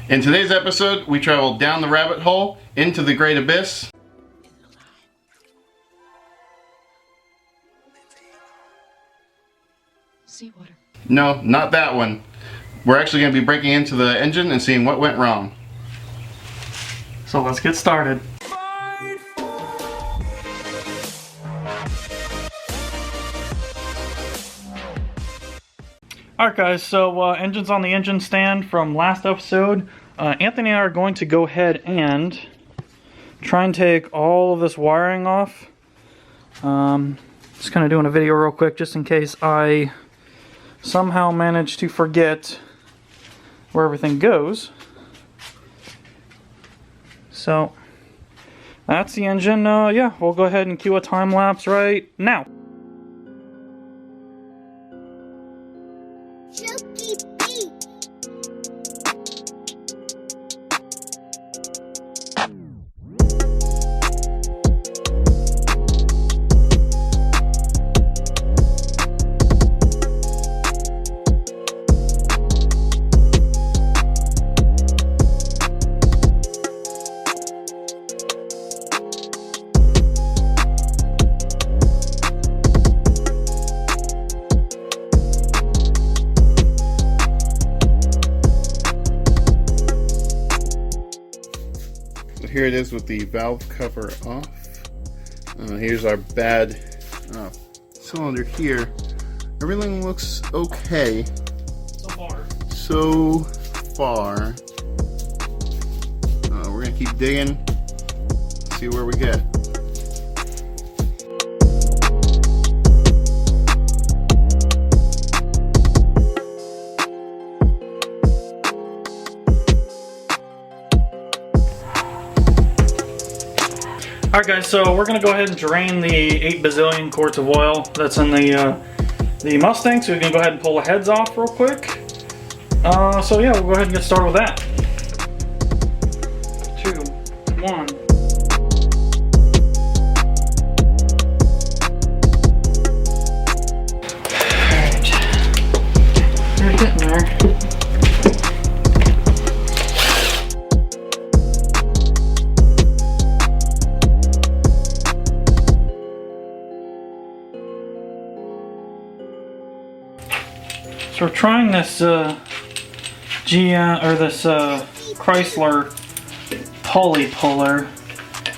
In today's episode, we travel down the rabbit hole into the great abyss. Seawater. No, not that one. We're actually going to be breaking into the engine and seeing what went wrong. So let's get started. Alright guys, so engine's on the engine stand from last episode. Anthony and I are going to go ahead and try and take all of this wiring off. Just kind of doing a video real quick just in case I somehow manage to forget where everything goes. So that's the engine. Yeah, we'll go ahead and cue a time lapse right now. Here it is with the valve cover off. Here's our bad cylinder here. Everything looks okay. So far. We're gonna keep digging, see where we get. Alright guys, so we're going to go ahead and drain the 8 bazillion quarts of oil that's in the Mustang, so we can go ahead and pull the heads off real quick. So yeah, we'll go ahead and get started with that. 2, 1. Alright. We're getting there. So we're trying this Chrysler pulley puller.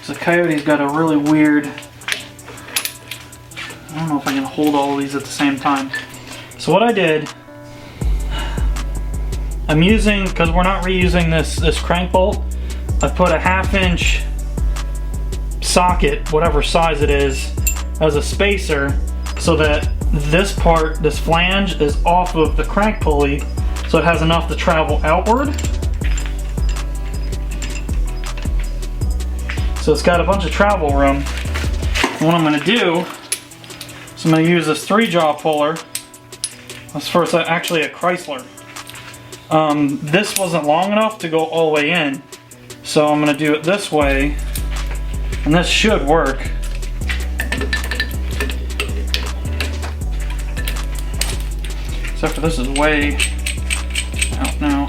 So Coyote's got a really weird, I don't know if I can hold all of these at the same time. So what I did, I'm using, because we're not reusing this crank bolt, I put a 1/2 inch socket, whatever size it is, as a spacer so that this part, this flange, is off of the crank pulley, so it has enough to travel outward. So it's got a bunch of travel room. And what I'm going to do is I'm going to use this 3-jaw puller. That's first actually a Chrysler. This wasn't long enough to go all the way in, so I'm going to do it this way, and this should work. Except for this is way out now.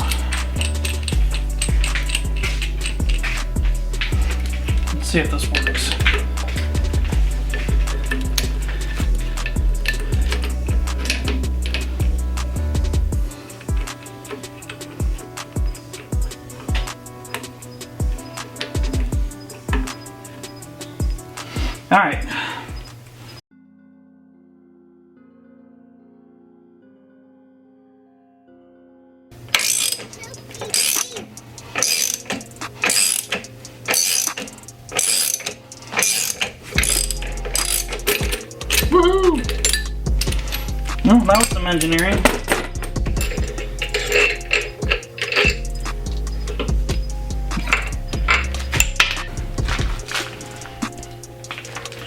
Let's see if this works. All right. Woohoo! Well, that was some engineering.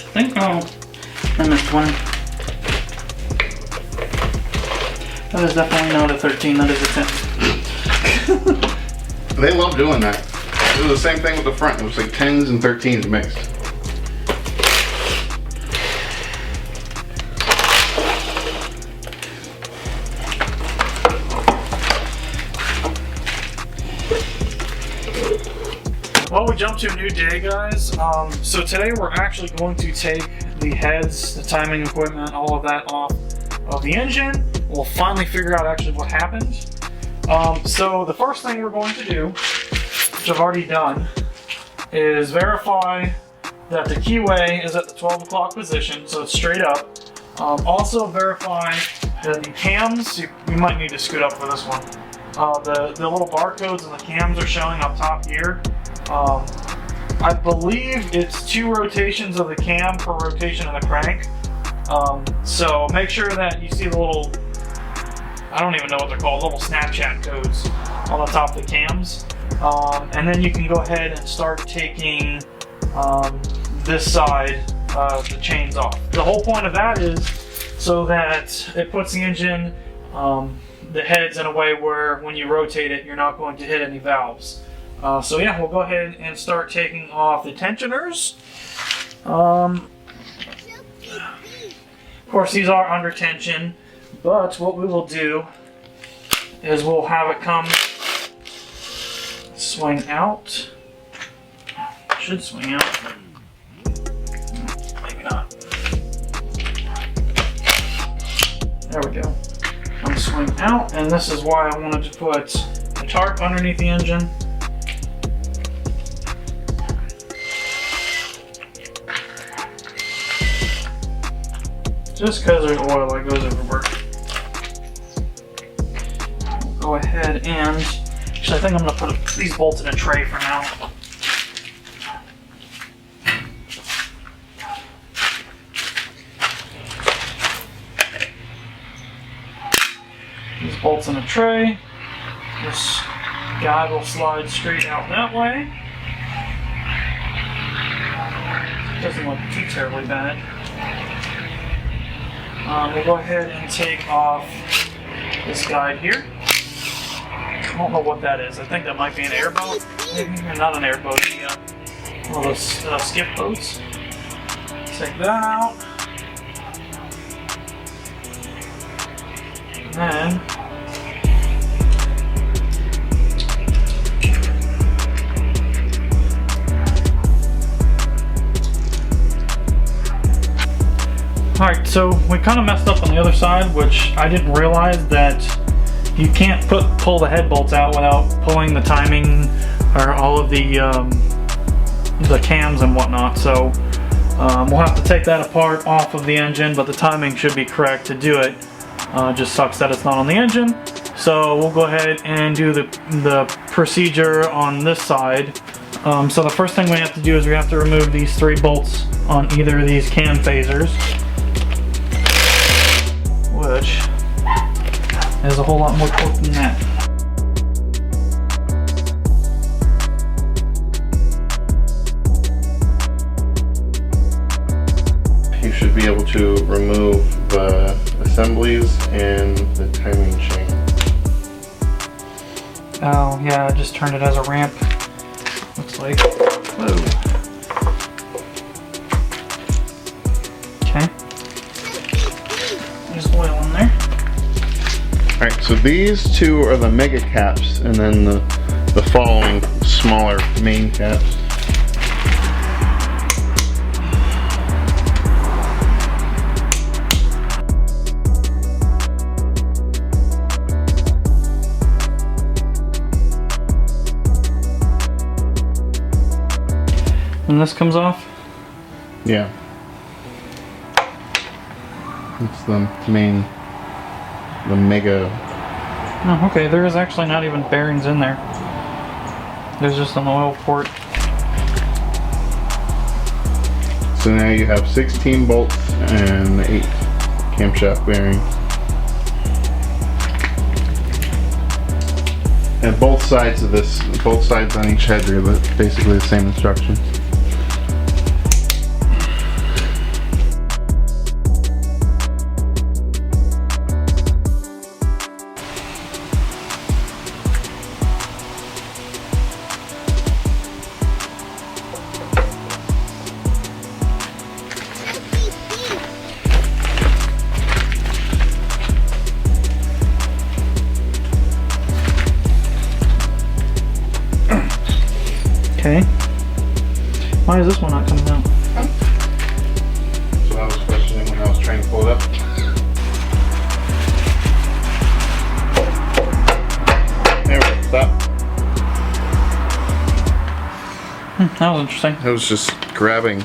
I think, I missed one. That is definitely not a 13, that is a 10. They love doing that. It was the same thing with the front. It was like 10s and 13s mixed. Well, we jumped to a new day, guys. So today we're actually going to take the heads, the timing equipment, all of that off of the engine. We'll finally figure out actually what happened. So the first thing we're going to do, which I've already done, is verify that the keyway is at the 12 o'clock position, so it's straight up. Also verify that the cams, you might need to scoot up for this one. The little barcodes and the cams are showing up top here. I believe it's 2 rotations of the cam per rotation of the crank. So make sure that you see the little, I don't even know what they're called, little Snapchat codes on the top of the cams. And then you can go ahead and start taking this side of the chains off. The whole point of that is so that it puts the engine, the heads in a way where when you rotate it, you're not going to hit any valves. So yeah, we'll go ahead and start taking off the tensioners. Of course, these are under tension, but what we will do is we'll have it come swing out. Should swing out. Maybe not. There we go. Come swing out, and this is why I wanted to put a tarp underneath the engine. Just because there's oil that goes everywhere. We'll go ahead and, actually I think I'm going to put these bolts in a tray for now. These bolts in a tray. This guide will slide straight out that way. Doesn't look too terribly bad. We'll go ahead and take off this guide here. I don't know what that is. I think that might be an airboat. Maybe not an airboat. One of those skip boats. Take that out. And then alright, so we kind of messed up on the other side, which I didn't realize that you can't pull the head bolts out without pulling the timing or all of the cams and whatnot. So we'll have to take that apart off of the engine, but the timing should be correct to do it. Just sucks that it's not on the engine. So we'll go ahead and do the procedure on this side. So the first thing we have to do is we have to remove these 3 bolts on either of these cam phasers, which is a whole lot more torque than that. You should be able to remove the assemblies and the timing chain. Oh yeah, I just turned it as a ramp. Looks like. Whoa. Okay. There's oil in there. Alright, so these 2 are the mega caps, and then the following smaller main caps. And this comes off? Yeah. It's the main, the mega. Oh, okay, there is actually not even bearings in there. There's just an oil port. So now you have 16 bolts and 8 camshaft bearings. And both sides of this, both sides on each head are basically the same instructions. Okay. Why is this one not coming out? So I was questioning when I was trying to pull it up. There we go. Stop. That was interesting. It was just grabbing.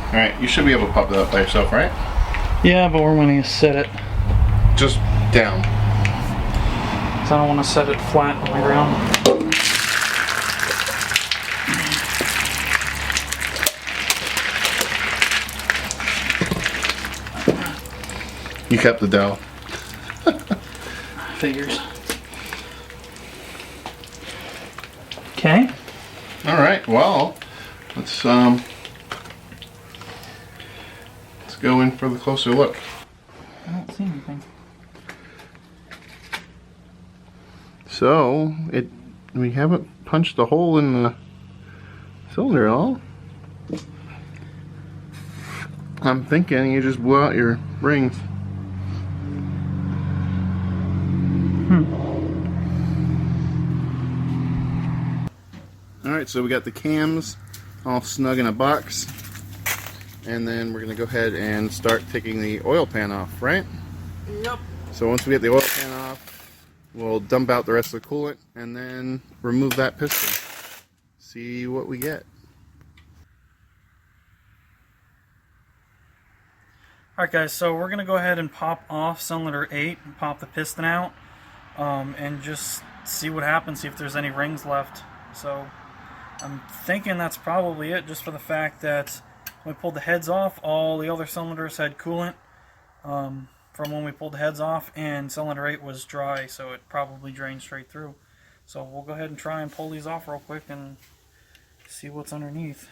Alright, you should be able to pop that up by yourself, right? Yeah, but we're going to set it. Just down. So I don't want to set it flat on the ground. You kept the dowel. Figures. Okay. Alright, well, let's go in for the closer look. I don't see anything. So, we haven't punched a hole in the cylinder at all. I'm thinking you just blew out your rings. Alright, so we got the cams all snug in a box. And then we're going to go ahead and start taking the oil pan off, right? Yep. So once we get the oil pan off, we'll dump out the rest of the coolant and then remove that piston. See what we get. Alright guys, so we're going to go ahead and pop off cylinder 8 and pop the piston out and just see what happens, see if there's any rings left. So I'm thinking that's probably it, just for the fact that when we pulled the heads off, all the other cylinders had coolant from when we pulled the heads off, and cylinder 8 was dry, so it probably drained straight through. So we'll go ahead and try and pull these off real quick and see what's underneath.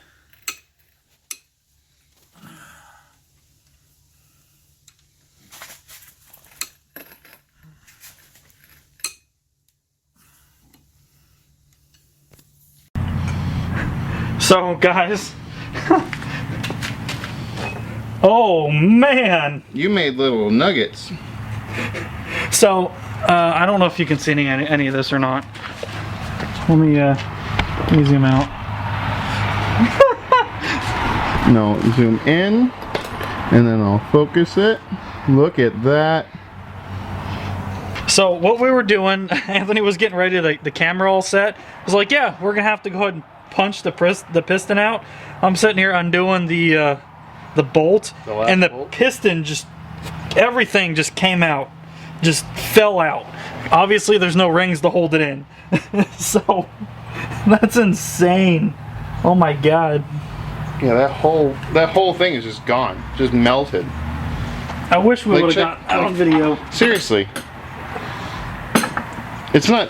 So guys, oh man! You made little nuggets. So I don't know if you can see any of this or not. Let me zoom out. No, zoom in, and then I'll focus it. Look at that. So what we were doing, Anthony was getting ready to the camera all set. I was like, yeah, we're gonna have to go ahead and punch the piston out. I'm sitting here undoing the bolt, and the piston just, everything just came out, just fell out. Obviously there's no rings to hold it in. So that's insane. Oh my god. Yeah, that whole thing is just gone, just melted. I wish we would have got that on video. Seriously, it's not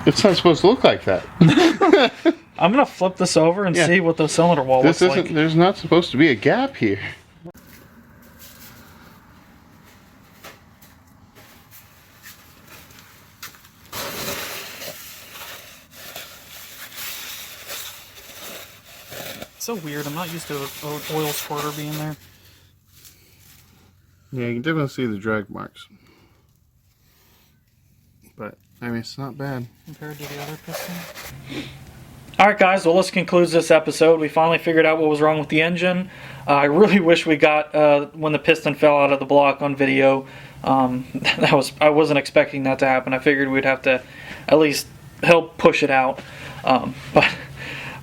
supposed to look like that. I'm gonna flip this over and see what the cylinder wall looks like. There's not supposed to be a gap here. It's so weird. I'm not used to an oil squirter being there. Yeah, you can definitely see the drag marks. But, I mean, it's not bad. Compared to the other piston. Alright guys, well this concludes this episode. We finally figured out what was wrong with the engine. I really wish we got when the piston fell out of the block on video. I wasn't expecting that to happen. I figured we'd have to at least help push it out.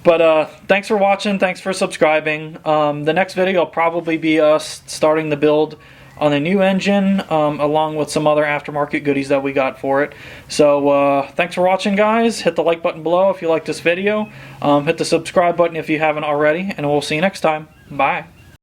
But thanks for watching, thanks for subscribing. The next video will probably be us starting the build on a new engine, along with some other aftermarket goodies that we got for it. So thanks for watching guys. Hit the like button below if you like this video. Hit the subscribe button if you haven't already, and we'll see you next time. Bye.